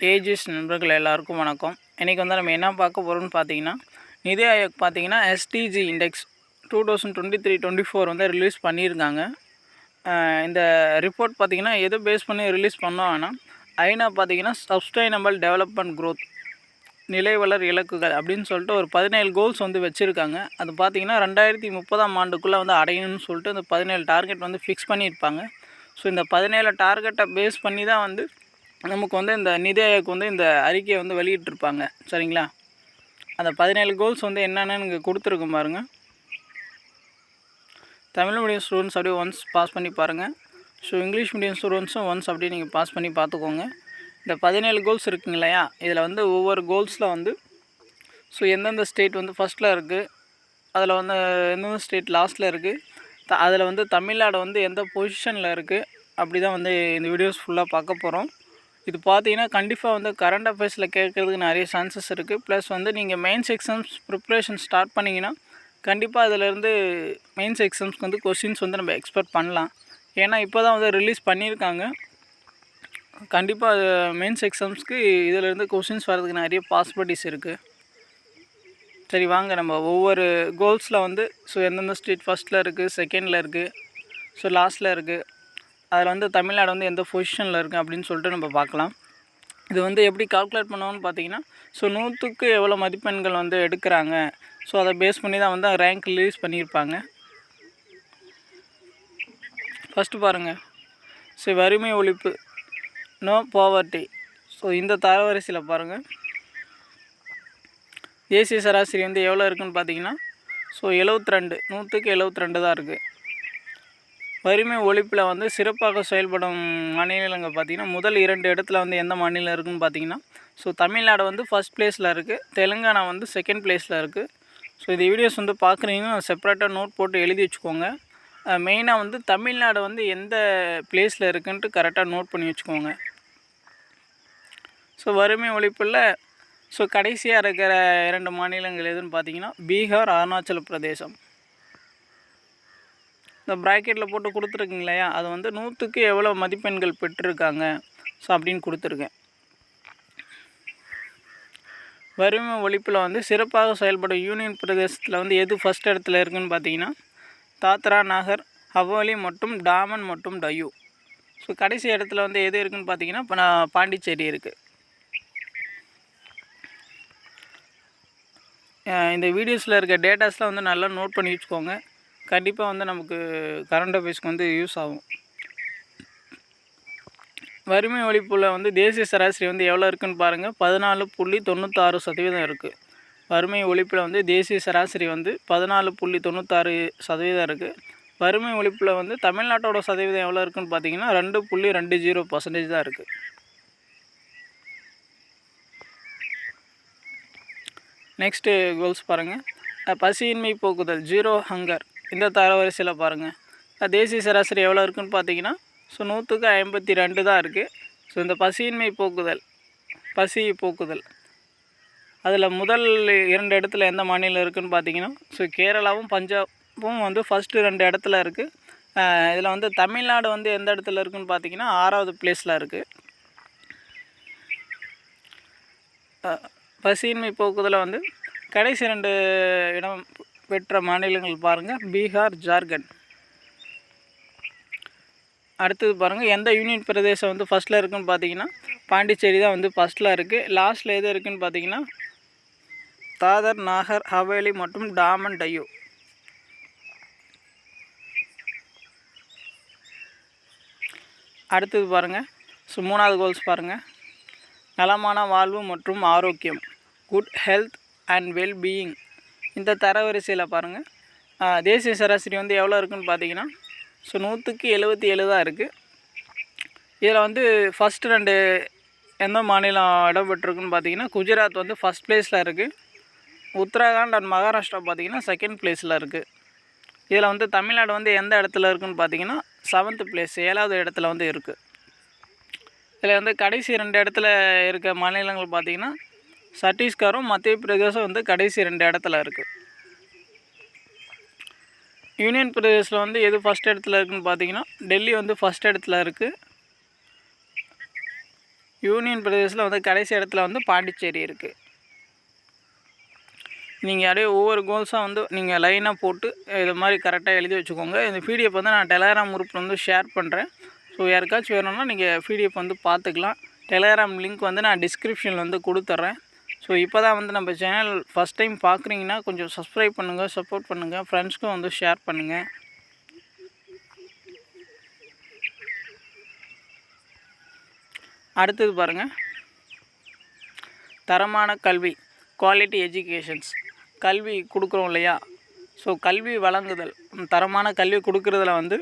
AGS நண்பர்கள் எல்லாருக்கும் வணக்கம். இன்றைக்கி வந்து நம்ம என்ன பார்க்க போகிறோம்னு பார்த்தீங்கன்னா, நிதி ஆயோக் பார்த்தீங்கன்னா எஸ்டிஜி இண்டெக்ஸ் 2023-24 வந்து ரிலீஸ் பண்ணியிருக்காங்க. இந்த ரிப்போர்ட் பார்த்திங்கன்னா எது பேஸ் பண்ணி ரிலீஸ் பண்ணோன்னா, ஐநா பார்த்திங்கன்னா சஸ்டைனபிள் டெவலப்மெண்ட் க்ரோத் நிலை வளர் இலக்குகள் அப்படின்னு சொல்லிட்டு ஒரு 17 கோல்ஸ் வந்து வச்சுருக்காங்க. அது பார்த்திங்கன்னா 2030ஆம் ஆண்டுக்குள்ளே வந்து அடையணும்னு சொல்லிட்டு இந்த 17 டார்கெட் வந்து ஃபிக்ஸ் பண்ணியிருப்பாங்க. ஸோ இந்த 17 டார்கெட்டை பேஸ் பண்ணி தான் வந்து நமக்கு வந்து இந்த நிதி ஆயோக் வந்து இந்த அறிக்கையை வந்து வெளியிட்டிருப்பாங்க. சரிங்களா? அந்த 17 கோல்ஸ் வந்து என்னென்னு இங்கே கொடுத்துருக்கும் பாருங்கள். தமிழ் மீடியம் ஸ்டூடெண்ட்ஸ் அப்படியே ஒன்ஸ் பாஸ் பண்ணி பாருங்கள். ஸோ இங்கிலீஷ் மீடியம் ஸ்டூடெண்ட்ஸும் ஒன்ஸ் அப்படியே நீங்கள் பாஸ் பண்ணி பார்த்துக்கோங்க. இந்த 17 கோல்ஸ் இருக்குங்க இல்லையா, இதில் வந்து ஒவ்வொரு கோல்ஸில் வந்து ஸோ எந்தெந்த ஸ்டேட் வந்து ஃபஸ்ட்டில் இருக்குது, அதில் வந்து எந்தெந்த ஸ்டேட் லாஸ்ட்டில் இருக்குது, அதில் வந்து தமிழ்நாடு வந்து எந்த பொசிஷனில் இருக்குது, அப்படி தான் வந்து இந்த வீடியோஸ் ஃபுல்லாக பார்க்க போகிறோம். இது பார்த்தீங்கன்னா கண்டிப்பாக வந்து கரண்ட் அஃபேர்ஸில் கேட்குறதுக்கு நிறைய சான்சஸ் இருக்குது. ப்ளஸ் வந்து நீங்கள் மெயின்ஸ் எக்ஸாம்ஸ் ப்ரிப்ரேஷன் ஸ்டார்ட் பண்ணிங்கன்னா கண்டிப்பாக அதிலேருந்து மெயின்ஸ் எக்ஸாம்ஸ்க்கு வந்து கொஸ்டின்ஸ் வந்து நம்ம எக்ஸ்பெக்ட் பண்ணலாம். ஏன்னா இப்போ தான் வந்து ரிலீஸ் பண்ணியிருக்காங்க. கண்டிப்பாக மெயின்ஸ் எக்ஸாம்ஸ்க்கு இதிலேருந்து கொஸ்டின்ஸ் வர்றதுக்கு நிறைய பாசிபிலிட்டிஸ் இருக்குது. சரி வாங்க, நம்ம ஒவ்வொரு கோல்ஸில் வந்து ஸோ எந்தெந்த ஸ்டேட் ஃபஸ்ட்டில் இருக்குது, செகண்டில் இருக்குது, ஸோ லாஸ்ட்டில் இருக்குது, அதில் வந்து தமிழ்நாடு வந்து எந்த பொசிஷனில் இருக்குது அப்படின்னு சொல்லிட்டு நம்ம பார்க்கலாம். இது வந்து எப்படி கால்குலேட் பண்ணுவோன்னு பார்த்தீங்கன்னா, ஸோ 100க்கு எவ்வளோ மதிப்பெண்கள் வந்து எடுக்கிறாங்க, ஸோ அதை பேஸ் பண்ணி தான் வந்து ரேங்க் ரிலீஸ் பண்ணியிருப்பாங்க. ஃபஸ்ட்டு பாருங்கள், ஸோ வறுமை ஒழிப்பு நோ பாவர்ட்டி. ஸோ இந்த தரவரிசையில் பாருங்கள், தேசிய சராசரி வந்து எவ்வளோ இருக்குதுன்னு பார்த்தீங்கன்னா, ஸோ 72, 100க்கு 72 தான் இருக்குது. வறுமை ஒழிப்பில் வந்து சிறப்பாக செயல்படும் மாநிலங்கள் பார்த்திங்கன்னா, முதல் 2 இடத்துல வந்து எந்த மாநிலம் இருக்குதுன்னு பார்த்தீங்கன்னா, ஸோ தமிழ்நாடு வந்து ஃபஸ்ட் ப்ளேஸில் இருக்குது, தெலுங்கானா வந்து செகண்ட் ப்ளேஸில் இருக்குது. ஸோ இந்த வீடியோஸ் வந்து பார்க்குறீங்கன்னா செப்பரேட்டாக நோட் போட்டு எழுதி வச்சுக்கோங்க. மெயினாக வந்து தமிழ்நாடு வந்து எந்த ப்ளேஸில் இருக்குன்ட்டு கரெக்டாக நோட் பண்ணி வச்சுக்கோங்க. ஸோ வறுமை ஒழிப்பில் ஸோ கடைசியாக இருக்கிற 2 மாநிலங்கள் எதுன்னு பார்த்தீங்கன்னா, பீகார், அருணாச்சல பிரதேசம். இந்த ப்ராக்கெட்டில் போட்டு கொடுத்துருக்குங்க இல்லையா, அது வந்து 100க்கு எவ்வளோ மதிப்பெண்கள் பெற்றிருக்காங்க ஸோ அப்படின்னு கொடுத்துருக்கேன். வறுமை ஒழிப்பில் வந்து சிறப்பாக செயல்படும் யூனியன் பிரதேசத்தில் வந்து எது ஃபஸ்ட் இடத்துல இருக்குதுன்னு பார்த்தீங்கன்னா, தாத்ரா, நாகர் ஹவேலி மற்றும் டாமன் மற்றும் டையூ. ஸோ கடைசி இடத்துல வந்து எது இருக்குதுன்னு பார்த்தீங்கன்னா, இப்போ பாண்டிச்சேரி இருக்குது. இந்த வீடியோஸில் இருக்க டேட்டாஸ்லாம் வந்து நல்லா நோட் பண்ணி வச்சுக்கோங்க. கண்டிப்பாக வந்து நமக்கு கரண்ட் அஃபேர்ஸ்க்கு வந்து யூஸ் ஆகும். வறுமை ஒழிப்பில் வந்து தேசிய சராசரி வந்து எவ்வளோ இருக்குதுன்னு பாருங்கள். 14.96% இருக்குது. வறுமை ஒழிப்பில் வந்து தேசிய சராசரி வந்து 14.96% இருக்குது. வறுமை ஒழிப்பில் வந்து தமிழ்நாட்டோட சதவீதம் எவ்வளோ இருக்குதுன்னு பார்த்தீங்கன்னா 2.20% தான் இருக்குது. நெக்ஸ்ட்டு கோல்ஸ் பாருங்கள், பசியின்மை போக்குதல் ஜீரோ ஹங்கர். இந்த தரவரிசையில் பாருங்கள், தேசிய சராசரி எவ்வளோ இருக்குதுன்னு பார்த்தீங்கன்னா, ஸோ 100க்கு 52 தான் இருக்குது. ஸோ இந்த பசியின்மை போக்குதல் அதில் முதல் 2 இடத்துல எந்த மாநிலம் இருக்குதுன்னு பார்த்தீங்கன்னா, ஸோ கேரளாவும் பஞ்சாபும் வந்து ஃபஸ்ட்டு 2 இடத்துல இருக்குது. இதில் வந்து தமிழ்நாடு வந்து எந்த இடத்துல இருக்குதுன்னு பார்த்தீங்கன்னா 6வது ப்ளேஸில் இருக்குது. பசியின்மை போக்குதலில் வந்து கடைசி 2 இடம் பெற்ற மாநிலங்கள் பாருங்கள், பீகார், ஜார்க்கண்ட். அடுத்தது பாருங்கள், எந்த யூனியன் பிரதேசம் வந்து ஃபஸ்ட்டில் இருக்குதுன்னு பார்த்தீங்கன்னா பாண்டிச்சேரி தான் வந்து ஃபஸ்ட்டில் இருக்குது. லாஸ்ட்டில் எது இருக்குதுன்னு பார்த்தீங்கன்னா தாதர், நாகர் ஹவேலி மற்றும் டாமன் டையூ. அடுத்தது பாருங்கள், ஸோ 3வது கோல்ஸ் பாருங்கள், நலமான வாழ்வு மற்றும் ஆரோக்கியம் குட் ஹெல்த் அண்ட் வெல்பீயிங். இந்த தரவரிசையில் பாருங்கள், தேசிய சராசரி வந்து எவ்வளோ இருக்குதுன்னு பார்த்தீங்கன்னா, ஸோ 100க்கு 77 தான் இருக்குது. இதில் வந்து ஃபஸ்ட்டு 2 எந்த மாநிலம் இடம் பெற்றிருக்குன்னு பார்த்தீங்கன்னா, குஜராத் வந்து ஃபஸ்ட் ப்ளேஸில் இருக்குது. உத்தராகண்ட் அண்ட் மகாராஷ்டிரா பார்த்திங்கன்னா செகண்ட் ப்ளேஸில் இருக்குது. இதில் வந்து தமிழ்நாடு வந்து எந்த இடத்துல இருக்குதுன்னு பார்த்தீங்கன்னா 7th ப்ளேஸ், 7வது இடத்துல வந்து இருக்குது. இதில் வந்து கடைசி 2 இடத்துல இருக்க மாநிலங்கள் பார்த்திங்கன்னா சத்தீஸ்கரும் மத்திய பிரதேசம் வந்து கடைசி 2 இடத்துல இருக்குது. யூனியன் பிரதேசத்தில் வந்து எது ஃபஸ்ட் இடத்துல இருக்குதுன்னு பார்த்தீங்கன்னா டெல்லி வந்து ஃபஸ்ட் இடத்துல இருக்குது. யூனியன் பிரதேசத்தில் வந்து கடைசி இடத்துல வந்து பாண்டிச்சேரி இருக்குது. நீங்கள் அப்படியே ஒவ்வொரு கோல்ஸாக வந்து நீங்கள் லைனாக போட்டு இது மாதிரி கரெக்டாக எழுதி வச்சுக்கோங்க. இந்த பிடிஎஃப் வந்து நான் டெலகிராம் குரூப்பில் வந்து ஷேர் பண்ணுறேன். ஸோ யாருக்காச்சும் வேணும்னா நீங்கள் பிடிஎஃப் வந்து பார்த்துக்கலாம். டெலகிராம் லிங்க் வந்து நான் டிஸ்கிரிப்ஷனில் வந்து கொடுத்துட்றேன். ஸோ இப்போ தான் வந்து நம்ம சேனல் ஃபஸ்ட் டைம் பார்க்குறீங்கன்னா கொஞ்சம் சப்ஸ்கிரைப் பண்ணுங்கள், சப்போர்ட் பண்ணுங்கள், ஃப்ரெண்ட்ஸ்க்கும் வந்து ஷேர் பண்ணுங்கள். அடுத்தது பாருங்கள், தரமான கல்வி, குவாலிட்டி எஜுகேஷன்ஸ். கல்வி கொடுக்குறோம் இல்லையா? ஸோ கல்வி வழங்குதல், தரமான கல்வி கொடுக்குறதுல வந்து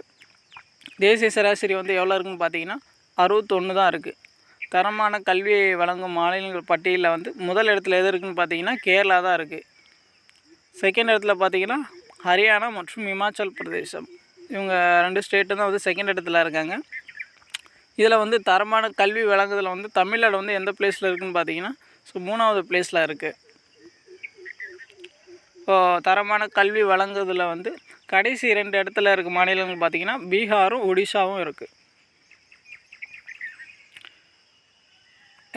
தேசிய சராசரி வந்து எவ்வளோ இருக்குதுன்னு பார்த்தீங்கன்னா 61 தான் இருக்குது. தரமான கல்வியை வழங்கும் மாநிலங்கள் பட்டியலில் வந்து முதல் இடத்துல எது இருக்குதுன்னு பார்த்தீங்கன்னா கேரளா தான் இருக்குது. செகண்ட் இடத்துல பார்த்தீங்கன்னா ஹரியானா மற்றும் இமாச்சல் பிரதேசம். இவங்க 2 ஸ்டேட்டு தான் வந்து செகண்ட் இடத்துல இருக்காங்க. இதில் வந்து தரமான கல்வி வழங்குதல் வந்து தமிழ்நாடு வந்து எந்த பிளேஸில் இருக்குதுன்னு பார்த்தீங்கன்னா ஸோ 3வது பிளேஸில் இருக்குது. இப்போது தரமான கல்வி வழங்குதலில் வந்து கடைசி 2 இடத்துல இருக்க மாநிலங்கள் பார்த்திங்கன்னா பீகாரும் ஒடிசாவும் இருக்குது.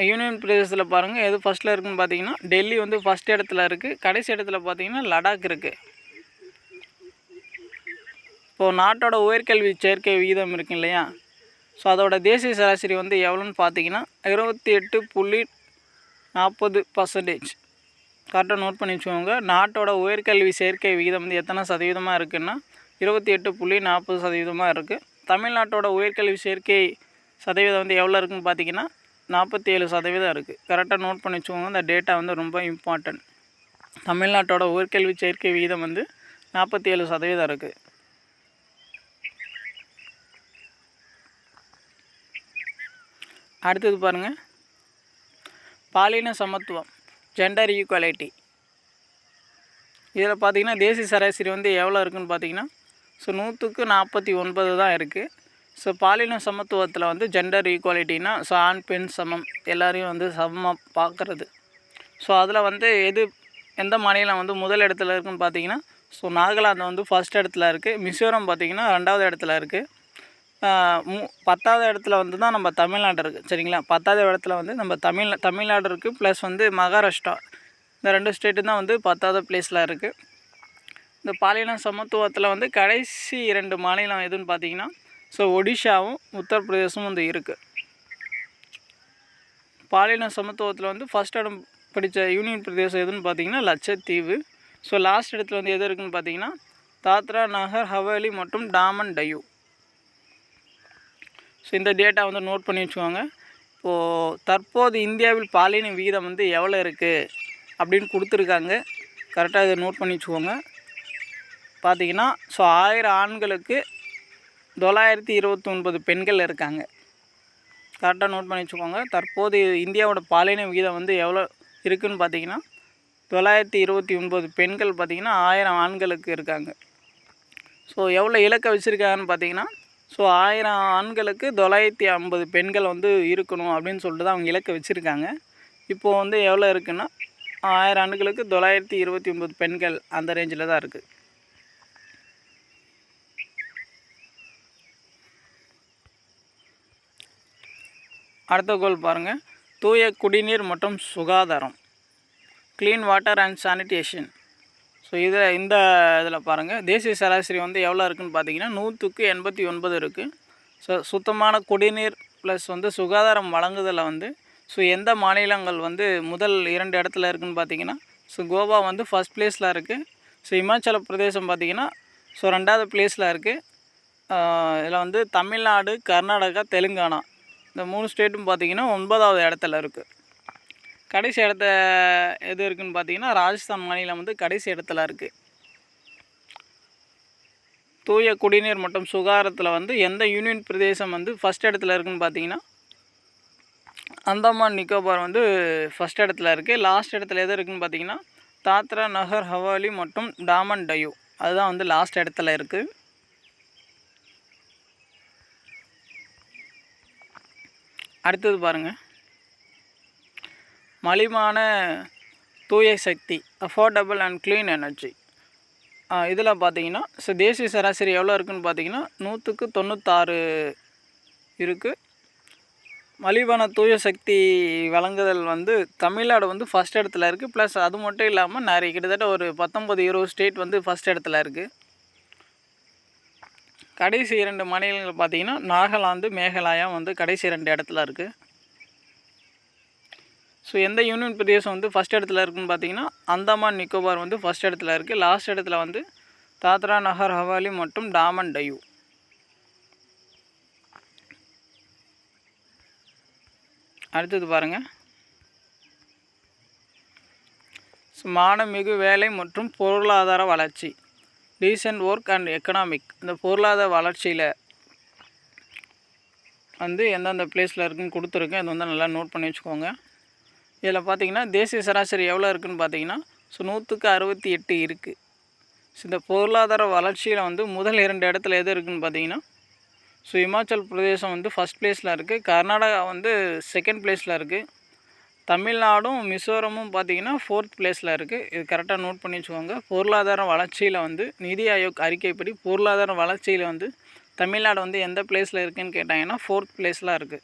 யூனியன் பிரதேசத்தில் பாருங்கள் எது ஃபஸ்ட்டில் இருக்குதுன்னு பார்த்தீங்கன்னா டெல்லி வந்து ஃபஸ்ட் இடத்துல இருக்குது. கடைசி இடத்துல பார்த்திங்கன்னா லடாக் இருக்குது. இப்போது நாட்டோட உயர்கல்வி சேர்க்கை விகிதம் இருக்கு இல்லையா? ஸோ அதோட தேசிய சராசரி வந்து எவ்வளோன்னு பார்த்தீங்கன்னா 28.40%. கரெக்டாக நோட் பண்ணி வச்சுக்கோங்க. நாட்டோட உயர்கல்வி சேர்க்கை விகிதம் வந்து எத்தனை சதவீதமாக இருக்குதுன்னா 28.40% இருக்குது. தமிழ்நாட்டோட உயர்கல்வி சேர்க்கை சதவீதம் வந்து எவ்வளோ இருக்குதுன்னு பார்த்தீங்கன்னா 47% இருக்குது. கரெக்டாக நோட் பண்ணி வச்சுக்கோங்க. இந்த டேட்டா வந்து ரொம்ப இம்பார்ட்டன்ட். தமிழ்நாட்டோட உயர்கல்வி சேர்க்கை விகிதம் வந்து 47% இருக்குது. அடுத்தது பாருங்கள், பாலின சமத்துவம், ஜெண்டர் ஈக்குவாலிட்டி. இதில் பார்த்திங்கன்னா தேசிய சராசரி வந்து எவ்வளோ இருக்குதுன்னு பார்த்தீங்கன்னா ஸோ 149 தான் இருக்குது. ஸோ பாலின சமத்துவத்தில் வந்து ஜெண்டர் ஈக்குவாலிட்டினா ஸோ ஆண் பெண் சமம், எல்லோரையும் வந்து சமமாக பார்க்குறது. ஸோ அதில் வந்து எந்த மாநிலம் வந்து முதல் இடத்துல இருக்குதுன்னு பார்த்தீங்கன்னா ஸோ நாகாலாந்து வந்து ஃபஸ்ட் இடத்துல இருக்குது. மிசோரம் பார்த்திங்கன்னா 2வது இடத்துல இருக்குது. 10வது இடத்துல வந்து தான் நம்ம தமிழ்நாடு இருக்குது. சரிங்களா? 10வது இடத்துல வந்து நம்ம தமிழ்நாடு இருக்குது. ப்ளஸ் வந்து மகாராஷ்டிரா, இந்த 2 ஸ்டேட்டு தான் வந்து 10வது பிளேஸில் இருக்குது. இந்த பாலின சமத்துவத்தில் வந்து கடைசி 2 மாநிலம் எதுன்னு பார்த்தீங்கன்னா ஸோ ஒடிஷாவும் உத்தரப்பிரதேசமும் வந்து இருக்குது. பாலின சமத்துவத்தில் வந்து ஃபஸ்ட் இடம் படித்த யூனியன் பிரதேசம் எதுன்னு பார்த்தீங்கன்னா லட்சத்தீவு. ஸோ லாஸ்ட் இடத்துல வந்து எது இருக்குதுன்னு பார்த்தீங்கன்னா தாத்ரா நகர் ஹவேலி மற்றும் டாமன் டையூ. ஸோ இந்த டேட்டா வந்து நோட் பண்ணி வச்சுக்கோங்க. இப்போது தற்போது இந்தியாவில் பாலின விகிதம் வந்து எவ்வளோ இருக்குது அப்படின்னு கொடுத்துருக்காங்க. கரெக்டாக இதை நோட் பண்ணி வச்சுக்கோங்க. பார்த்திங்கன்னா ஸோ 1000 ஆண்களுக்கு 929 பெண்கள் இருக்காங்க. கரெக்டாக நோட் பண்ணி வச்சுக்கோங்க. தற்போது இந்தியாவோட பாலின விகிதம் வந்து எவ்வளோ இருக்குதுன்னு பார்த்தீங்கன்னா 929 பெண்கள் பார்த்திங்கன்னா 1000 ஆண்களுக்கு இருக்காங்க. ஸோ எவ்வளோ இலக்கை வச்சுருக்காங்கன்னு பார்த்தீங்கன்னா ஸோ 1000 ஆண்களுக்கு 950 பெண்கள் வந்து இருக்கணும் அப்படின்னு சொல்லிட்டு தான் அவங்க இலக்கை வச்சுருக்காங்க. இப்போது வந்து எவ்வளோ இருக்குன்னா 1000 ஆண்டுகளுக்கு 929 பெண்கள் அந்த ரேஞ்சில் தான் இருக்குது. அடுத்த கோல் பாருங்கள், தூய குடிநீர் மற்றும் சுகாதாரம், clean water and sanitation. So இந்த இதில் பாருங்கள் தேசிய சராசரி வந்து எவ்வளோ இருக்குதுன்னு பார்த்தீங்கன்னா 189 இருக்குது. ஸோ சுத்தமான குடிநீர் ப்ளஸ் வந்து சுகாதாரம் வழங்குதலில் வந்து ஸோ எந்த மாநிலங்கள் வந்து முதல் 2 இடத்துல இருக்குதுன்னு பார்த்தீங்கன்னா ஸோ கோவா வந்து ஃபஸ்ட் ப்ளேஸில் இருக்குது. ஸோ இமாச்சல பிரதேசம் பார்த்திங்கன்னா ஸோ 2வது ப்ளேஸில் இருக்குது. இதில் வந்து தமிழ்நாடு, கர்நாடகா, தெலுங்கானா இந்த 3 ஸ்டேட்டும் பார்த்திங்கன்னா 9வது இடத்துல இருக்குது. கடைசி இடத்த எது இருக்குதுன்னு பார்த்தீங்கன்னா ராஜஸ்தான் மாநிலம் வந்து கடைசி இடத்துல இருக்குது. தூய குடிநீர் மற்றும் சுகாதாரத்தில் வந்து எந்த யூனியன் பிரதேசம் வந்து ஃபஸ்ட் இடத்துல இருக்குதுன்னு பார்த்தீங்கன்னா அந்தமான் நிக்கோபார் வந்து ஃபஸ்ட் இடத்துல இருக்குது. லாஸ்ட் இடத்துல எது இருக்குதுன்னு பார்த்தீங்கன்னா தாத்ரா நகர் ஹவாலி மற்றும் டாமன் டையூ, அதுதான் வந்து லாஸ்ட் இடத்துல இருக்குது. அடுத்தது பாருங்கள், மலிவான தூய சக்தி, அஃபோர்டபுள் அண்ட் க்ளீன் எனர்ஜி. இதில் பார்த்தீங்கன்னா ஸோ தேசிய சராசரி எவ்வளோ இருக்குதுன்னு பார்த்தீங்கன்னா 196 இருக்குது. மலிவான தூய சக்தி வழங்குதல் வந்து தமிழ்நாடு வந்து ஃபஸ்ட் இடத்துல இருக்குது. ப்ளஸ் அது மட்டும் இல்லாமல் நிறைய கிட்டத்தட்ட ஒரு 19-20 ஸ்டேட் வந்து ஃபஸ்ட் இடத்துல இருக்குது. கடைசி 2 மாநிலங்கள் பார்த்திங்கன்னா நாகாலாந்து, மேகாலயா வந்து கடைசி 2 இடத்துல இருக்குது. ஸோ எந்த யூனியன் பிரதேசம் வந்து ஃபஸ்ட் இடத்துல இருக்குதுன்னு பார்த்தீங்கன்னா அந்தமான் நிக்கோபார் வந்து ஃபஸ்ட் இடத்துல இருக்குது. லாஸ்ட் இடத்துல வந்து தாத்ரா நகர் ஹவாலி மற்றும் டாமன் டையூ. அடுத்தது பாருங்கள், மானமிகு வேலை மற்றும் பொருளாதார வளர்ச்சி, டீசன்ட் ஒர்க் அண்ட் எக்கனாமிக். இந்த பொருளாதார வளர்ச்சியில் வந்து எந்தெந்த பிளேஸில் இருக்குதுன்னு கொடுத்துருக்கேன். அது வந்து நல்லா நோட் பண்ணி வச்சுக்கோங்க. இதில் பார்த்திங்கன்னா தேசிய சராசரி எவ்வளோ இருக்குதுன்னு பார்த்தீங்கன்னா 100க்கு 68 இருக்குது. ஸோ இந்த பொருளாதார வளர்ச்சியில் வந்து முதல் 2 இடத்துல எது இருக்குதுன்னு பார்த்தீங்கன்னா இமாச்சல் பிரதேசம் வந்து ஃபஸ்ட் பிளேஸில் இருக்குது. கர்நாடகா வந்து செகண்ட் பிளேஸில் இருக்குது. தமிழ்நாடும் மிசோரமும் பார்த்திங்கன்னா 4th பிளேஸில் இருக்குது. இது கரெக்டாக நோட் பண்ணி வச்சுக்கோங்க. பொருளாதார வளர்ச்சியில் வந்து நிதி ஆயோக் அறிக்கைப்படி பொருளாதார வளர்ச்சியில் வந்து தமிழ்நாடு வந்து எந்த பிளேஸில் இருக்குதுன்னு கேட்டாங்கன்னா 4th பிளேஸில் இருக்குது.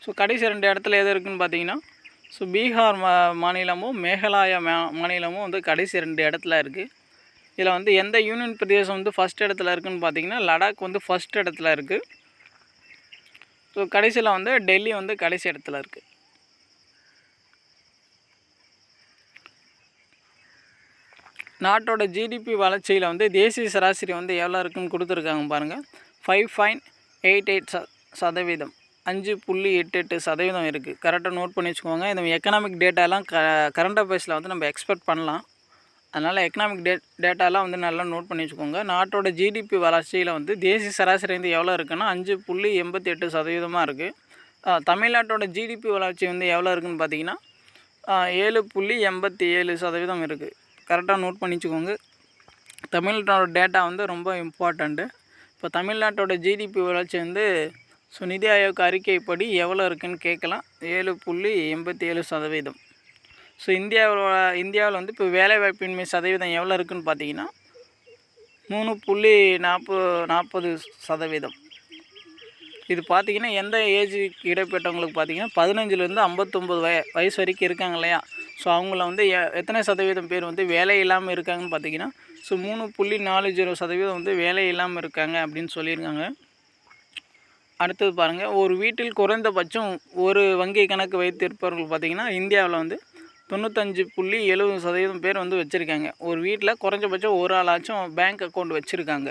ஸோ கடைசி 2 இடத்துல எது இருக்குதுன்னு பார்த்தீங்கன்னா பீகார் மாநிலமும் மேகாலயா மாநிலமும் வந்து கடைசி 2 இடத்துல இருக்குது. இதில் வந்து எந்த யூனியன் பிரதேசம் வந்து ஃபஸ்ட் இடத்துல இருக்குதுன்னு பார்த்தீங்கன்னா லடாக் வந்து ஃபஸ்ட் இடத்துல இருக்குது. ஸோ கடைசியில் வந்து டெல்லி வந்து கடைசி இடத்துல இருக்குது. நாட்டோட ஜிடிபி வளர்ச்சியில் வந்து தேசிய சராசரி வந்து எவ்வளோ இருக்குதுன்னு கொடுத்துருக்காங்க பாருங்கள். 5.88%, 5.88% இருக்குது. கரெக்டாக நோட் பண்ணி வச்சுக்கோங்க. இந்த எக்கனாமிக் டேட்டாலாம் கரண்ட் அஃபேர்ஸில் வந்து நம்ம எக்ஸ்பெக்ட் பண்ணலாம். அதனால் எக்கனாமிக் டேட்டாலாம் வந்து நல்லா நோட் பண்ணி வச்சுக்கோங்க. நாட்டோட ஜிடிபி வளர்ச்சியில் வந்து தேசிய சராசரி வந்து எவ்வளோ இருக்குன்னா 5.88% இருக்குது. தமிழ்நாட்டோட ஜிடிபி வளர்ச்சி வந்து எவ்வளோ இருக்குதுன்னு பார்த்தீங்கன்னா 7.87% இருக்குது. கரெக்டாக நோட் பண்ணி வச்சுக்கோங்க. தமிழ்நாட்டோட டேட்டா வந்து ரொம்ப இம்பார்ட்டண்ட்டு. இப்போ தமிழ்நாட்டோட ஜிடிபி வளர்ச்சி வந்து நிதி ஆயோக் அறிக்கைப்படி எவ்வளோ இருக்குதுன்னு கேட்கலாம். 7.87%. ஸோ இந்தியாவில் வந்து இப்போ வேலைவாய்ப்பின்மை சதவீதம் எவ்வளோ இருக்குதுன்னு பார்த்தீங்கன்னா 3.40%. இது பார்த்திங்கன்னா எந்த ஏஜுக்கு இடைப்பட்டவங்களுக்கு பார்த்திங்கன்னா 15லேருந்து 59 வயசு வரைக்கும் இருக்காங்க இல்லையா. ஸோ அவங்கள வந்து எத்தனை சதவீதம் பேர் வந்து வேலை இல்லாமல் இருக்காங்கன்னு பார்த்தீங்கன்னா 3.40% வந்து வேலை இல்லாமல் இருக்காங்க அப்படின்னு சொல்லியிருக்காங்க. அடுத்தது பாருங்கள், ஒரு வீட்டில் குறைந்தபட்சம் ஒரு வங்கி கணக்கு வைத்திருப்பவர்கள் பார்த்திங்கன்னா இந்தியாவில் வந்து 95.70% பேர் வந்து வச்சுருக்காங்க. ஒரு வீட்டில் குறைஞ்சபட்சம் ஒரு ஆளாச்சும் பேங்க் அக்கௌண்ட் வச்சுருக்காங்க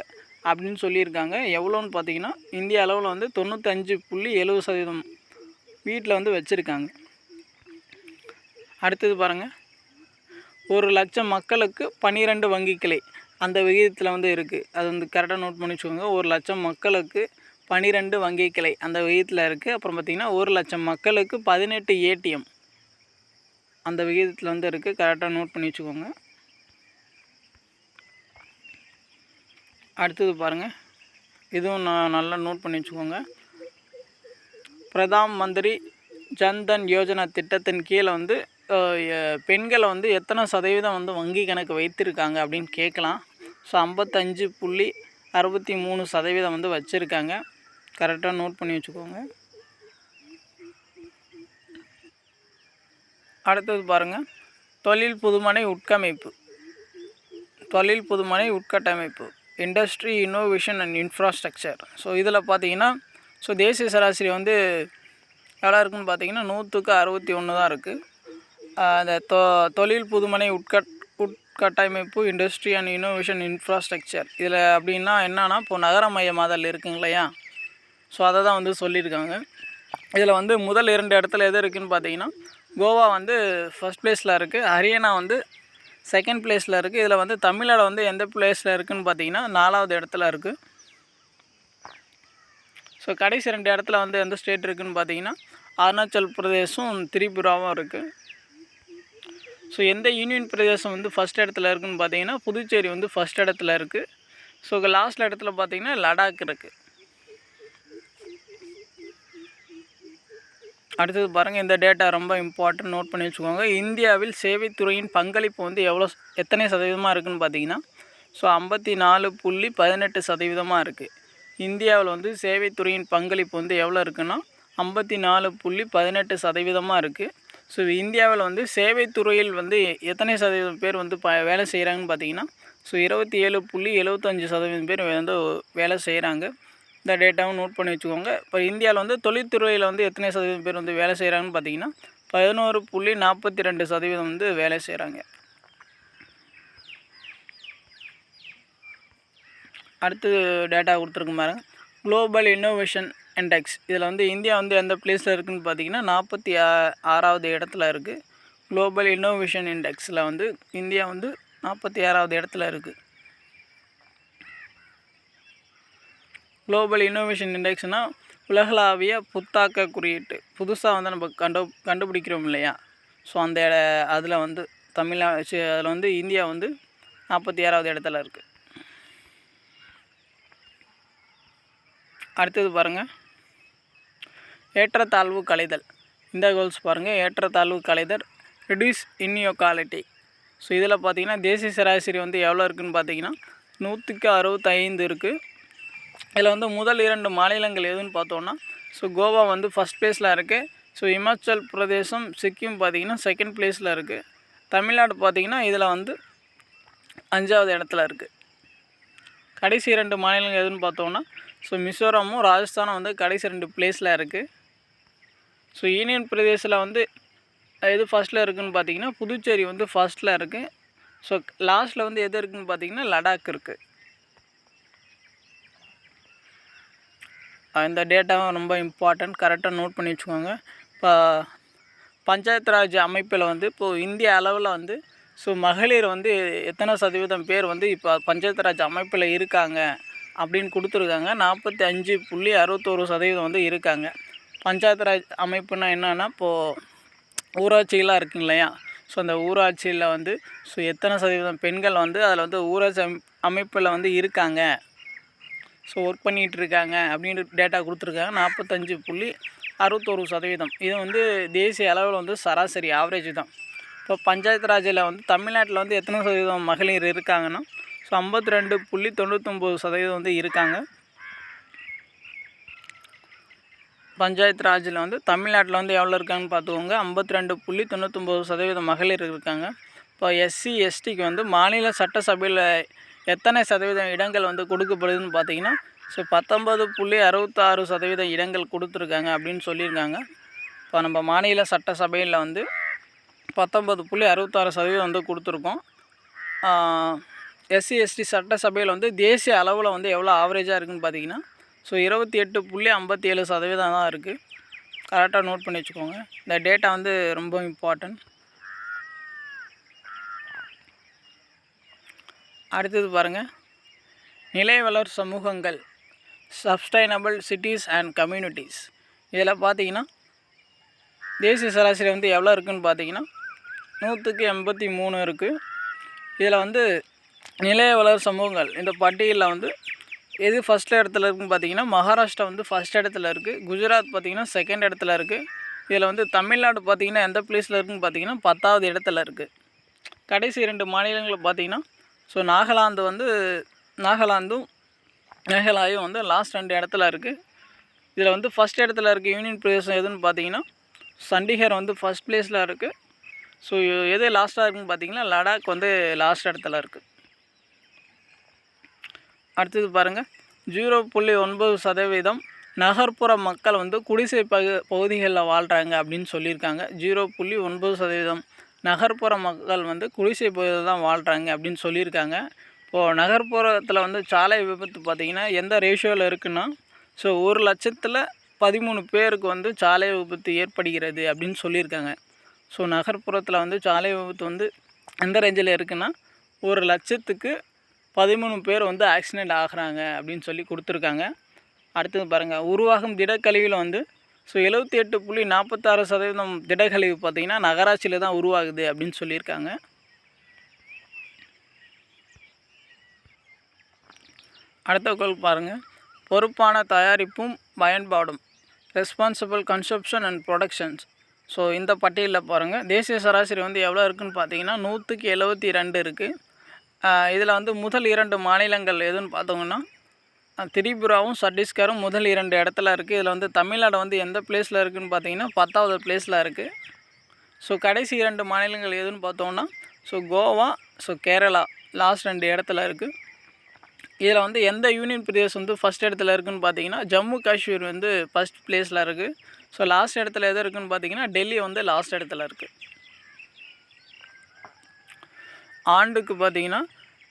அப்படின்னு சொல்லியிருக்காங்க. எவ்வளோன்னு பார்த்தீங்கன்னா இந்திய அளவில் வந்து 95.70% வீட்டில் வந்து வச்சுருக்காங்க. அடுத்தது பாருங்கள், 1,00,000 மக்களுக்கு 12 வங்கி கிளை அந்த விகிதத்தில் வந்து இருக்குது. அது வந்து கரெக்டாக நோட் பண்ணி வச்சுக்கோங்க. 1,00,000 மக்களுக்கு 12 வங்கி கிளை அந்த விகிதத்தில் இருக்குது. அப்புறம் பார்த்திங்கன்னா 1,00,000 மக்களுக்கு 18 ஏடிஎம் அந்த விகிதத்தில் வந்து இருக்குது. கரெக்டாக நோட் பண்ணி வச்சுக்கோங்க. அடுத்தது பாருங்கள், இதுவும் நான் நல்லா நோட் பண்ணி வச்சுக்கோங்க. பிரதான் மந்திரி ஜன்தன் யோஜனா திட்டத்தின் கீழே வந்து பெண்களை வந்து எத்தனை சதவீதம் வந்து வங்கி கணக்கு வைத்திருக்காங்க அப்படின்னு கேட்கலாம். 55.63% வந்து வச்சுருக்காங்க. கரெக்டாக நோட் பண்ணி வச்சுக்கோங்க. அடுத்தது பாருங்கள், தொழில் புதுமனை உட்கட்டமைப்பு industry innovation and infrastructure. So இதில் பார்த்தீங்கன்னா தேசிய சராசரி வந்து எவ்வளோ இருக்குதுன்னு பார்த்தீங்கன்னா 100க்கு 61 தான் இருக்குது. அந்த தொழில் புதுமனை உட்கட்டமைப்பு இண்டஸ்ட்ரி அண்ட் இன்னோவேஷன் இன்ஃப்ராஸ்ட்ரக்சர் இதில் அப்படின்னா என்னன்னா இப்போது நகரமயமாதல் இருக்குங்க இல்லையா. ஸோ அதை தான் வந்து சொல்லியிருக்காங்க. இதில் வந்து முதல் 2 இடத்துல எது இருக்குதுன்னு பார்த்தீங்கன்னா கோவா வந்து ஃபஸ்ட் பிளேஸில் இருக்குது, ஹரியானா வந்து செகண்ட் பிளேஸில் இருக்குது. இதில் வந்து தமிழ்நாடு வந்து எந்த பிளேஸில் இருக்குதுன்னு பார்த்தீங்கன்னா 4வது இடத்துல இருக்குது. ஸோ கடைசி 2 இடத்துல வந்து எந்த ஸ்டேட் இருக்குதுன்னு பார்த்தீங்கன்னா அருணாச்சல் பிரதேசம் திரிபுராவும் இருக்குது. ஸோ எந்த யூனியன் பிரதேசம் வந்து ஃபஸ்ட் இடத்துல இருக்குதுன்னு பார்த்தீங்கன்னா புதுச்சேரி வந்து ஃபஸ்ட் இடத்துல இருக்குது. ஸோ லாஸ்ட் இடத்துல பார்த்தீங்கன்னா லடாக் இருக்குது. அடுத்தது பாருங்கள், இந்த டேட்டா ரொம்ப இம்பார்ட்டன்ட், நோட் பண்ணி வச்சுக்கோங்க. இந்தியாவில் சேவைத்துறையின் பங்களிப்பு வந்து எத்தனை சதவீதமாக இருக்குதுன்னு பார்த்தீங்கன்னா 54.18% இருக்குது. இந்தியாவில் வந்து சேவைத்துறையின் பங்களிப்பு வந்து எவ்வளோ இருக்குன்னா 54.18% இருக்குது. ஸோ இந்தியாவில் வந்து சேவைத்துறையில் வந்து எத்தனை சதவீதம் பேர் வந்து வேலை செய்கிறாங்கன்னு பார்த்தீங்கன்னா, ஸோ 27.75% பேர் வந்து வேலை செய்கிறாங்க. இந்த டேட்டாவும் நோட் பண்ணி வச்சுக்கோங்க. இப்போ இந்தியாவில் வந்து தொழில்துறையில் வந்து எத்தனை சதவீதம் பேர் வந்து வேலை செய்கிறாங்கன்னு பார்த்தீங்கன்னா 11.42% வந்து வேலை செய்கிறாங்க. அடுத்து டேட்டா கொடுத்துருக்கு பாருங்க. குளோபல் இன்னோவேஷன் இண்டெக்ஸ், இதில் வந்து இந்தியா வந்து எந்த பிளேஸில் இருக்குதுன்னு பார்த்தீங்கன்னா 46வது இடத்துல இருக்குது. குளோபல் இன்னோவேஷன் இண்டெக்ஸில் வந்து இந்தியா வந்து 46வது இடத்துல இருக்குது. குளோபல் இன்னோவேஷன் இண்டெக்ஸ்னால் உலகளாவிய புத்தாக்க குறியீட்டு. புதுசாக வந்து நம்ம கண்டுபிடிக்கிறோம் இல்லையா, ஸோ அந்த அதில் வந்து அதில் வந்து இந்தியா வந்து 46வது இடத்துல இருக்குது. அடுத்தது பாருங்கள், ஏற்றத்தாழ்வு களைதல். இந்த கோல்ஸ் பாருங்கள், ஏற்றத்தாழ்வு களைதல், ரெடியூஸ் இன்இக்வாலிட்டி. ஸோ இதில் பார்த்திங்கன்னா தேசிய சராசரி வந்து எவ்வளோ இருக்குதுன்னு பார்த்தீங்கன்னா 165 இருக்குது. இதில் வந்து முதல் 2 மாநிலங்கள் எதுன்னு பார்த்தோன்னா, ஸோ கோவா வந்து ஃபஸ்ட் ப்ளேஸில் இருக்குது. ஸோ இமாச்சல் பிரதேசம், சிக்கிம் பார்த்திங்கன்னா செகண்ட் ப்ளேஸில் இருக்குது. தமிழ்நாடு பார்த்திங்கன்னா இதில் வந்து 5வது இடத்துல இருக்குது. கடைசி 2 மாநிலங்கள் எதுன்னு பார்த்தோன்னா, ஸோ மிசோரமும் ராஜஸ்தானும் வந்து கடைசி 2 ப்ளேஸில் இருக்குது. ஸோ யூனியன் பிரதேசில் வந்து எது ஃபஸ்ட்டில் இருக்குதுன்னு பார்த்தீங்கன்னா புதுச்சேரி வந்து ஃபஸ்ட்டில் இருக்குது. ஸோ லாஸ்ட்டில் வந்து எது இருக்குதுன்னு பார்த்தீங்கன்னா லடாக் இருக்குது. இந்த டேட்டாவும் ரொம்ப இம்பார்ட்டன்ட், கரெக்டாக நோட் பண்ணி வச்சுக்கோங்க. இப்போ பஞ்சாயத்து ராஜ் அமைப்பில் வந்து இப்போது இந்திய அளவில் வந்து ஸோ மகளிர் வந்து எத்தனை சதவீதம் பேர் வந்து இப்போ பஞ்சாயத்து ராஜ் அமைப்பில் இருக்காங்க அப்படின்னு கொடுத்துருக்காங்க. 45.61% வந்து இருக்காங்க. பஞ்சாயத்து ராஜ் அமைப்புனா என்னென்னா, இப்போது ஊராட்சிகளாக இருக்குங்க இல்லையா, ஸோ அந்த ஊராட்சியில் வந்து ஸோ எத்தனை சதவீதம் பெண்கள் வந்து அதில் வந்து ஊராட்சி அமைப்பில் வந்து இருக்காங்க, ஸோ ஒர்க் பண்ணிகிட்டு இருக்காங்க அப்படின்ற டேட்டா கொடுத்துருக்காங்க. 45.61%. இது வந்து தேசிய அளவில் வந்து சராசரி ஆவரேஜ் தான். இப்போ பஞ்சாயத்து ராஜில் வந்து தமிழ்நாட்டில் வந்து எத்தனை சதவீதம் மகளிர் இருக்காங்கன்னா, ஸோ 52.99% வந்து இருக்காங்க. பஞ்சாயத்து ராஜில் வந்து தமிழ்நாட்டில் வந்து எவ்வளோ இருக்காங்கன்னு பார்த்துக்கோங்க. 52.99% மகளிர் இருக்காங்க. இப்போ எஸ்சி எஸ்டிக்கு வந்து மாநில சட்டசபையில் எத்தனை சதவீதம் இடங்கள் வந்து கொடுக்கப்படுதுன்னு பார்த்தீங்கன்னா, ஸோ 19.66% இடங்கள் கொடுத்துருக்காங்க அப்படின்னு சொல்லியிருக்காங்க. இப்போ நம்ம மாநில சட்டசபையில் வந்து 19.66% வந்து கொடுத்துருக்கோம். எஸ்சி எஸ்டி சட்டசபையில் வந்து தேசிய அளவில் வந்து எவ்வளோ ஆவரேஜாக இருக்குதுன்னு பார்த்தீங்கன்னா, ஸோ 28.57% தான் இருக்குது. கரெக்டாக நோட் பண்ணி வச்சுக்கோங்க. இந்த டேட்டா வந்து ரொம்ப இம்பார்ட்டன்ட். அடுத்தது பாருங்கள், நிலை வளர் சமூகங்கள், சஸ்டைனபிள் சிட்டிஸ் அண்ட் கம்யூனிட்டிஸ். இதில் பார்த்தீங்கன்னா தேசிய சராசரி வந்து எவ்வளோ இருக்குதுன்னு பார்த்தீங்கன்னா 183 இருக்குது. இதில் வந்து நிலை வளர் சமூகங்கள் இந்த பட்டியலில் வந்து எது ஃபஸ்ட் இடத்துல இருக்குதுன்னு பார்த்தீங்கன்னா மகாராஷ்டிரா வந்து ஃபஸ்ட் இடத்துல இருக்குது. குஜராத் பார்த்திங்கன்னா செகண்ட் இடத்துல இருக்குது. இதில் வந்து தமிழ்நாடு பார்த்திங்கன்னா எந்த பிளேஸில் இருக்குதுன்னு பார்த்தீங்கன்னா 10வது இடத்துல இருக்குது. கடைசி 2 மாநிலங்களில் பார்த்திங்கன்னா ஸோ நாகாலாந்தும் மேகாலயும் வந்து லாஸ்ட் 2 இடத்துல இருக்குது. இதில் வந்து ஃபஸ்ட் இடத்துல இருக்குது யூனியன் பிரதேசம் எதுன்னு பார்த்தீங்கன்னா சண்டிகர் வந்து ஃபஸ்ட் ப்ளேஸில் இருக்குது. ஸோ எது லாஸ்ட்டாக இருக்குதுன்னு பார்த்தீங்கன்னா லடாக் வந்து லாஸ்ட் இடத்துல இருக்குது. அடுத்தது பாருங்கள், 0.9% நகர்ப்புற மக்கள் வந்து குடிசை பகுதிகளில் வாழ்கிறாங்க அப்படின்னு சொல்லியிருக்காங்க. 0.9% நகர்ப்புற மக்கள் வந்து குடிசை பகுதியில் தான் வாழ்கிறாங்க அப்படின்னு சொல்லியிருக்காங்க. இப்போது நகர்ப்புறத்தில் வந்து சாலை விபத்து பார்த்திங்கன்னா எந்த ரேஷியோவில் இருக்குன்னா, ஸோ 1,00,013 பேருக்கு வந்து சாலை விபத்து ஏற்படுகிறது அப்படின்னு சொல்லியிருக்காங்க. ஸோ நகர்ப்புறத்தில் வந்து சாலை விபத்து வந்து எந்த ரேஞ்சில் இருக்குன்னா 1,00,013 பேர் வந்து ஆக்சிடெண்ட் ஆகிறாங்க அப்படின்னு சொல்லி கொடுத்துருக்காங்க. அடுத்தது பாருங்கள், உருவாகும் திடக்கழிவில் வந்து ஸோ 78.46% திடக்கழிவு பார்த்திங்கன்னா நகராட்சியில் தான் உருவாகுது அப்படின்னு சொல்லியிருக்காங்க. அடுத்த கோல் பாருங்கள், பொறுப்பான தயாரிப்பும் பயன்பாடும், responsible consumption and productions. So இந்த பட்டியலில் பாருங்கள் தேசிய சராசரி வந்து எவ்வளோ இருக்குதுன்னு பார்த்தீங்கன்னா 172 இருக்குது. இதில் வந்து முதல் 2 மாநிலங்கள் எதுன்னு பார்த்தோங்கன்னா திரிபுராவும் சத்தீஸ்கரும் முதல் 2 இடத்துல இருக்குது. இதில் வந்து தமிழ்நாடு வந்து எந்த பிளேஸில் இருக்குதுன்னு பார்த்தீங்கன்னா 10வது பிளேஸில் இருக்குது. ஸோ கடைசி 2 மாநிலங்கள் எதுன்னு பார்த்தோம்னா கோவா, கேரளா லாஸ்ட் 2 இடத்துல இருக்குது. இதில் வந்து எந்த யூனியன் பிரதேசம் வந்து ஃபஸ்ட் இடத்துல இருக்குதுன்னு பார்த்தீங்கன்னா ஜம்மு காஷ்மீர் வந்து ஃபஸ்ட் பிளேஸில் இருக்குது. லாஸ்ட் இடத்துல எது இருக்குதுன்னு பார்த்தீங்கன்னா டெல்லி வந்து லாஸ்ட் இடத்துல இருக்குது. ஆண்டுக்கு பார்த்தீங்கன்னா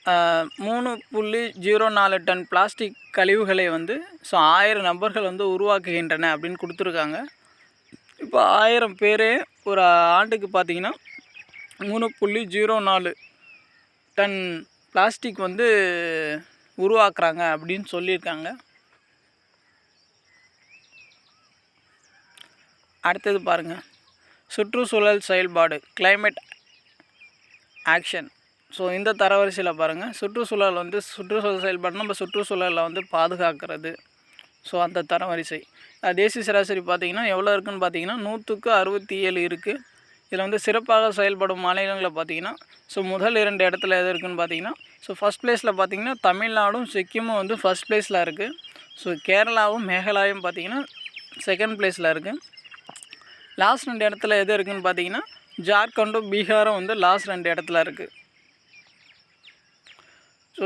3.04 டன் பிளாஸ்டிக் கழிவுகளை வந்து 1000 நபர்கள் வந்து உருவாக்குகின்றன அப்படின்னு கொடுத்துருக்காங்க. இப்போ 1000 பேரே ஒரு ஆண்டுக்கு பார்த்தீங்கன்னா 3.04 டன் பிளாஸ்டிக் வந்து உருவாக்குறாங்க அப்படின்னு சொல்லியிருக்காங்க. அடுத்தது பாருங்கள், சுற்றுச்சூழல் செயல்பாடு கிளைமேட் ஆக்ஷன். இந்த தரவரிசையில் பாருங்கள், சுற்றுச்சூழல் செயல்பாடு நம்ம சுற்றுச்சூழலில் வந்து பாதுகாக்கிறது. அந்த தரவரிசை தேசிய சராசரி பார்த்திங்கன்னா எவ்வளோ இருக்குதுன்னு பார்த்தீங்கன்னா 100க்கு 67 இருக்குது. இதில் வந்து சிறப்பாக செயல்படும் மாநிலங்களை பார்த்திங்கன்னா முதல் 2 இடத்துல எது இருக்குதுன்னு பார்த்தீங்கன்னா ஃபஸ்ட் பிளேஸில் பார்த்திங்கன்னா தமிழ்நாடும் சிக்கிமும் வந்து ஃபஸ்ட் பிளேஸில் இருக்குது. கேரளாவும் மேகாலயாவும் பார்த்திங்கன்னா செகண்ட் பிளேஸில் இருக்குது. லாஸ்ட் 2 இடத்துல எது இருக்குதுன்னு பார்த்தீங்கன்னா ஜார்க்கண்டும் பீகாரும் வந்து லாஸ்ட் 2 இடத்துல இருக்குது.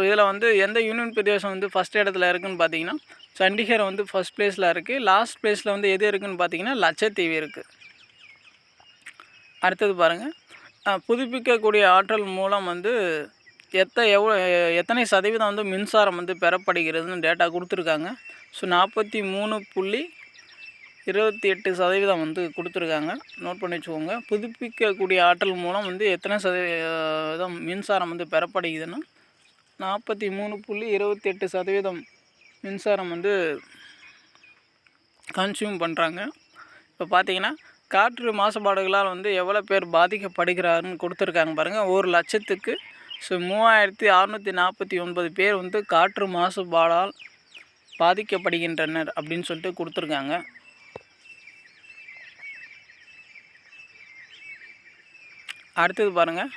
இதில் வந்து எந்த யூனியன் பிரதேசம் வந்து ஃபஸ்ட் இடத்துல இருக்குதுன்னு பார்த்தீங்கன்னா சண்டிகர் வந்து ஃபஸ்ட் பிளேஸில் இருக்குது. லாஸ்ட் பிளேஸில் வந்து எது இருக்குதுன்னு பார்த்தீங்கன்னா லட்சத்தீவு இருக்குது. அடுத்தது பாருங்கள், புதுப்பிக்கக்கூடிய ஆற்றல் மூலம் வந்து எத்தனை சதவீதம் வந்து மின்சாரம் வந்து பெறப்படுகிறதுன்னு டேட்டா கொடுத்துருக்காங்க. 43.28% வந்து கொடுத்துருக்காங்க. நோட் பண்ணி வச்சுக்கோங்க. புதுப்பிக்கக்கூடிய ஆற்றல் மூலம் வந்து எத்தனை சதவீதம் மின்சாரம் வந்து பெறப்படுகிறதுன்னா 43.28% மின்சாரம் வந்து கன்சியூம் பண்ணுறாங்க. இப்போ பார்த்தீங்கன்னா காற்று மாசுபாடுகளால் வந்து எவ்வளோ பேர் பாதிக்கப்படுகிறாருன்னு கொடுத்துருக்காங்க பாருங்கள். 1,00,000க்கு 3,649 பேர் வந்து காற்று மாசுபாடால் பாதிக்கப்படுகின்றனர் அப்படின்னு சொல்லிட்டு கொடுத்துருக்காங்க. அடுத்தது பாருங்கள்,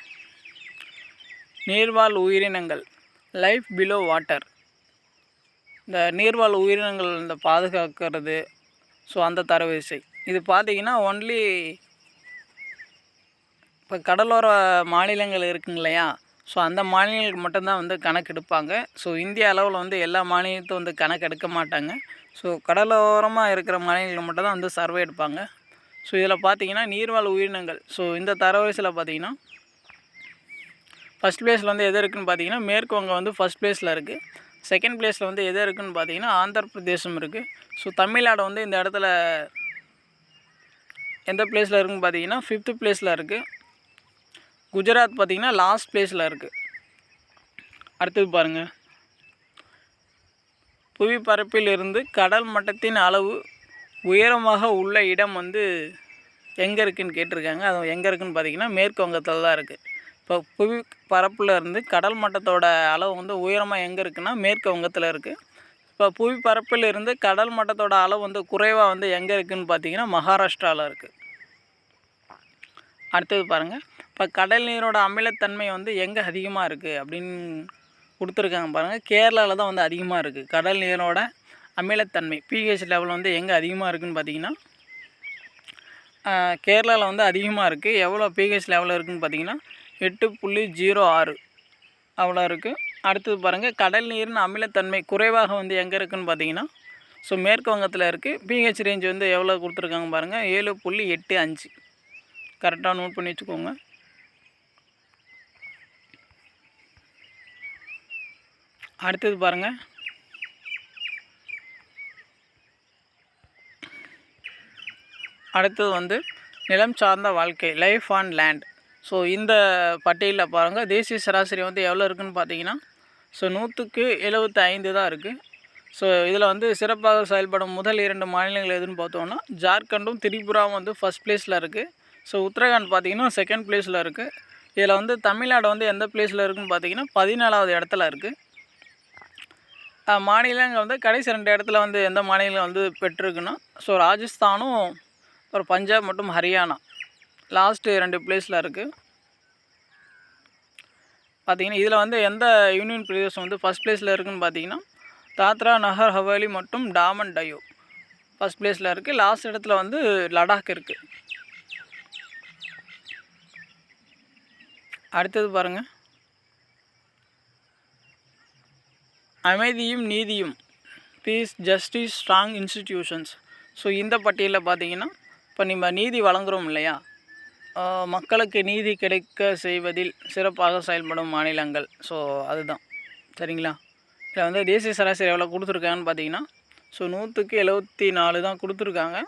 நீர்வாழ் உயிரினங்கள் லைஃப் பிலோ வாட்டர். இந்த நீர்வாழ் உயிரினங்கள் இந்த பாதுகாக்கிறது அந்த தரவரிசை இது பார்த்திங்கன்னா ஒன்லி இப்போ கடலோர மாநிலங்கள் இருக்குங்க இல்லையா, அந்த மாநிலங்களுக்கு மட்டும்தான் வந்து கணக்கு எடுப்பாங்க. இந்திய அளவில் வந்து எல்லா மாநிலத்தையும் வந்து கணக்கு எடுக்க மாட்டாங்க. கடலோரமாக இருக்கிற மாநிலங்கள் மட்டும் தான் வந்து சர்வே எடுப்பாங்க. இதில் பார்த்திங்கன்னா நீர்வாழ் உயிரினங்கள் இந்த தரவரிசையில் பார்த்திங்கன்னா ஃபஸ்ட் பிளேஸில் வந்து எது இருக்குதுன்னு பார்த்தீங்கன்னா மேற்கு வங்கம் வந்து ஃபஸ்ட் பிளேஸில் இருக்குது. செகண்ட் பிளேஸில் வந்து எது இருக்குதுன்னு பார்த்தீங்கன்னா ஆந்திர பிரதேசம் இருக்குது. தமிழ்நாடு வந்து இந்த இடத்துல எந்த பிளேஸில் இருக்குதுன்னு பார்த்தீங்கன்னா 5th பிளேஸில் இருக்குது. குஜராத் பார்த்திங்கன்னா லாஸ்ட் பிளேஸில் இருக்குது. அடுத்தது பாருங்கள், புவிப்பரப்பில் இருந்து கடல் மட்டத்தின் அளவு உயரமாக உள்ள இடம் வந்து எங்கே இருக்குதுன்னு கேட்டிருக்காங்க. அது எங்கே இருக்குதுன்னு பார்த்தீங்கன்னா மேற்கு வங்கத்தில் தான் இருக்குது. இப்போ புவி பரப்பில் இருந்து கடல் மட்டத்தோட அளவு வந்து உயரமாக எங்கே இருக்குன்னா மேற்கு வங்கத்தில் இருக்குது. இப்போ புவி பரப்பில் இருந்து கடல் மட்டத்தோட அளவு வந்து குறைவாக வந்து எங்கே இருக்குதுன்னு பார்த்தீங்கன்னா மகாராஷ்டிராவில் இருக்குது. அடுத்தது பாருங்கள், இப்போ கடல் நீரோட அமிலத்தன்மை வந்து எங்கே அதிகமாக இருக்குது அப்படின்னு கொடுத்துருக்காங்க பாருங்கள். கேரளாவில் தான் வந்து அதிகமாக இருக்குது. கடல் நீரோட அமிலத்தன்மை pH லெவல் வந்து எங்கே அதிகமாக இருக்குதுன்னு பார்த்தீங்கன்னா கேரளாவில் வந்து அதிகமாக இருக்குது. எவ்வளோ pH லெவலில் இருக்குதுன்னு பார்த்தீங்கன்னா 8.06 அவ்வளோ இருக்குது. அடுத்தது பாருங்கள், கடல் நீரின் அமிலத்தன்மை குறைவாக வந்து எங்கே இருக்குதுன்னு பார்த்தீங்கன்னா மேற்கு வங்கத்தில் இருக்குது. pH ரேஞ்ச் வந்து எவ்வளோ கொடுத்துருக்காங்க பாருங்கள், 7.85. கரெக்டாக நோட் பண்ணி வச்சுக்கோங்க. அடுத்தது பாருங்கள், அடுத்தது வந்து நிலம் சார்ந்த வாழ்க்கை லைஃப் ஆன் லேண்ட். இந்த பட்டியலில் பாருங்கள் தேசிய சராசரி வந்து எவ்வளோ இருக்குதுன்னு பார்த்தீங்கன்னா 100க்கு 75 தான் இருக்குது. இதில் வந்து சிறப்பாக செயல்படும் முதல் 2 மாநிலங்கள் எதுன்னு பார்த்தோன்னா ஜார்க்கண்டும் திரிபுராவும் வந்து ஃபஸ்ட் பிளேஸில் இருக்குது. உத்தரகாண்ட் பார்த்திங்கன்னா செகண்ட் பிளேஸில் இருக்குது. இதில் வந்து தமிழ்நாடு வந்து எந்த பிளேஸில் இருக்குதுன்னு பார்த்தீங்கன்னா 14வது இடத்துல இருக்குது. மாநிலங்கள் வந்து கடைசி 2 இடத்துல வந்து எந்த மாநிலம் வந்து பெற்றிருக்குன்னா ராஜஸ்தானும் அப்புறம் பஞ்சாப் மற்றும் ஹரியானா லாஸ்ட்டு 2 பிளேஸில் இருக்குது. பார்த்திங்கன்னா இதில் வந்து எந்த யூனியன் பிரதேசம் வந்து ஃபஸ்ட் பிளேஸில் இருக்குதுன்னு பார்த்தீங்கன்னா தாத்ரா நகர் ஹவேலி மற்றும் டாமன் டையூ ஃபஸ்ட் பிளேஸில் இருக்குது. லாஸ்ட் இடத்துல வந்து லடாக் இருக்குது. அடுத்தது பாருங்கள், அமைதியும் நீதியும், piece justice strong institutions. So இந்த பட்டியலில் பார்த்தீங்கன்னா, இப்போ நம்ம நீதி வழங்குகிறோம் இல்லையா, மக்களுக்கு நீதி கிடைக்க செய்வதில் சிறப்பாக செயல்படும் மாநிலங்கள். ஸோ அதுதான் சரிங்களா. இதில் வந்து தேசிய சராசரி எவ்வளோ கொடுத்துருக்காங்கன்னு பார்த்தீங்கன்னா, ஸோ 100க்கு 74 தான் கொடுத்துருக்காங்க.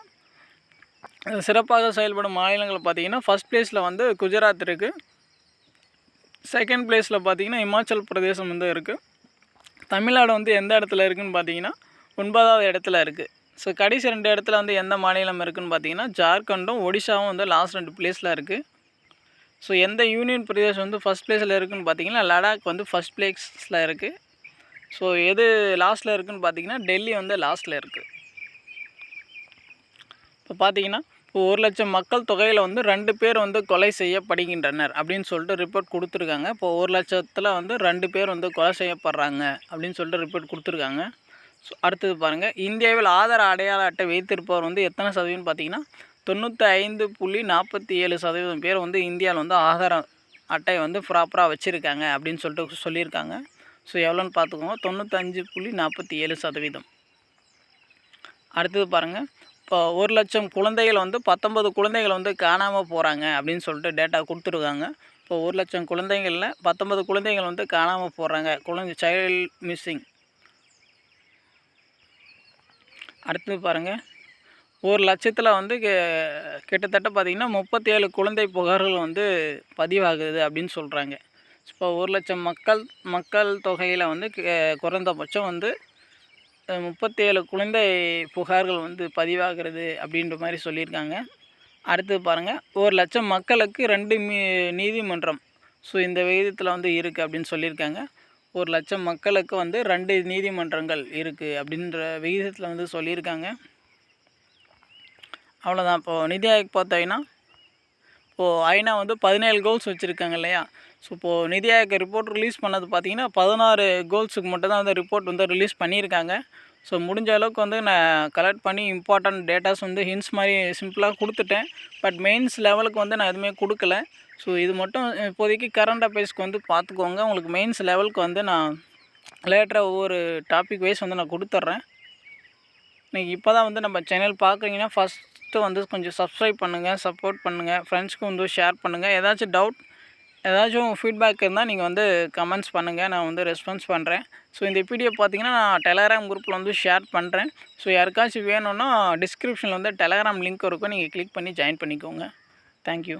சிறப்பாக செயல்படும் மாநிலங்கள் பார்த்தீங்கன்னா, ஃபஸ்ட் பிளேஸில் வந்து குஜராத் இருக்குது. செகண்ட் பிளேஸில் பார்த்தீங்கன்னா இமாச்சல் பிரதேசம் வந்து இருக்குது. தமிழ்நாடு வந்து எந்த இடத்துல இருக்குதுன்னு பார்த்தீங்கன்னா 9வது இடத்துல இருக்குது. ஸோ கடைசி 2 இடத்துல வந்து எந்த மாநிலம் இருக்குதுன்னு பார்த்தீங்கன்னா ஜார்க்கண்டும் ஒடிசாவும் வந்து லாஸ்ட் 2 பிளேஸில் இருக்குது. ஸோ எந்த யூனியன் பிரதேசம் வந்து ஃபஸ்ட் பிளேஸில் இருக்குதுன்னு பார்த்தீங்கன்னா லடாக் வந்து ஃபஸ்ட் பிளேஸில் இருக்குது. ஸோ எது லாஸ்ட்டில் இருக்குதுன்னு பார்த்தீங்கன்னா டெல்லி வந்து லாஸ்ட்டில் இருக்குது. இப்போ பார்த்தீங்கன்னா இப்போ 1 லட்சம் மக்கள் தொகையில் வந்து 2 பேர் வந்து கொலை செய்யப்படுகின்றனர் அப்படின்னு சொல்லிட்டு ரிப்போர்ட் கொடுத்துருக்காங்க. இப்போ 1 லட்சத்தில் வந்து 2 பேர் வந்து கொலை செய்யப்படுறாங்க அப்படின்னு சொல்லிட்டு ரிப்போர்ட் கொடுத்துருக்காங்க. ஸோ அடுத்தது பாருங்கள், இந்தியாவில் ஆதார அடையாள அட்டை வைத்திருப்பவர் வந்து எத்தனை சதவீதம் பார்த்தீங்கன்னா 95.47% பேர் வந்து இந்தியாவில் வந்து ஆதார அட்டை வந்து ப்ராப்பராக வச்சுருக்காங்க அப்படின்னு சொல்லிட்டு சொல்லியிருக்காங்க. ஸோ எவ்வளோன்னு பார்த்துக்கோங்க, 95.47%. அடுத்தது பாருங்கள், இப்போ 1 லட்சம் குழந்தைகள் வந்து 19 குழந்தைகள் வந்து காணாமல் போகிறாங்க அப்படின்னு சொல்லிட்டு டேட்டா கொடுத்துருக்காங்க. இப்போ 1 லட்சம் குழந்தைகளில் 19 குழந்தைகள் வந்து காணாமல் போகிறாங்க, சைல்டு மிஸ்ஸிங். அடுத்தது பாருங்கள், 1 லட்சத்தில் வந்து கிட்டத்தட்ட பார்த்திங்கன்னா 37 குழந்தை புகார்கள் வந்து பதிவாகுது அப்படின்னு சொல்கிறாங்க. இப்போ 1 லட்சம் மக்கள் தொகையில் வந்து குறைந்தபட்சம் வந்து 37 குழந்தை புகார்கள் வந்து பதிவாகிறது அப்படின்ற மாதிரி சொல்லியிருக்காங்க. அடுத்தது பாருங்கள், 1 லட்சம் மக்களுக்கு 2 நீதிமன்றம். ஸோ இந்த விகிதத்தில் வந்து இருக்குது அப்படின்னு சொல்லியிருக்காங்க. 1 லட்சம் மக்களுக்கு வந்து 2 நீதிமன்றங்கள் இருக்குது அப்படின்ற விகிதத்தில் வந்து சொல்லியிருக்காங்க. அவ்வளோதான். இப்போது நிதி ஆயோக் பார்த்தீங்கன்னா இப்போது ஐநா வந்து 17 கோல்ஸ் வச்சுருக்காங்க இல்லையா. ஸோ இப்போது நிதி ஆயோக் ரிப்போர்ட் ரிலீஸ் பண்ணது பார்த்திங்கன்னா 16 கோல்ஸுக்கு மட்டும் தான் வந்து ரிப்போர்ட் வந்து ரிலீஸ் பண்ணியிருக்காங்க. ஸோ முடிஞ்ச அளவுக்கு வந்து நான் கலெக்ட் பண்ணி இம்பார்ட்டன்ட் டேட்டாஸ் வந்து ஹிண்ட்ஸ் மாதிரி சிம்பிளாக கொடுத்துட்டேன். பட் மெயின்ஸ் லெவலுக்கு வந்து நான் எதுவுமே கொடுக்கல. ஸோ இது மட்டும் இப்போதைக்கு கரண்ட் அஃபேர்ஸ்க்கு வந்து பார்த்துக்கோங்க. உங்களுக்கு மெயின்ஸ் லெவலுக்கு வந்து நான் லேட்டராக ஒவ்வொரு டாபிக் வைஸ் வந்து நான் கொடுத்துட்றேன். நீங்கள் இப்போ தான் வந்து நம்ம சேனல் பார்க்குறீங்கன்னா ஃபஸ்ட்டு வந்து கொஞ்சம் சப்ஸ்கிரைப் பண்ணுங்கள், சப்போர்ட் பண்ணுங்கள், ஃப்ரெண்ட்ஸ்க்கு வந்து ஷேர் பண்ணுங்கள். ஏதாச்சும் டவுட், ஏதாச்சும் ஃபீட்பேக் இருந்தால் நீங்கள் வந்து கமெண்ட்ஸ் பண்ணுங்கள், நான் வந்து ரெஸ்பான்ஸ் பண்ணுறேன். ஸோ இந்த பிடிஎஃப் பார்த்தீங்கன்னா நான் டெலகிராம் குரூப்பில் வந்து ஷேர் பண்ணுறேன். ஸோ யாருக்காச்சும் வேணும்னா டிஸ்கிரிப்ஷனில் வந்து டெலகிராம் லிங்க் இருக்கும், நீங்கள் கிளிக் பண்ணி ஜாயின் பண்ணிக்கோங்க. தேங்க்யூ.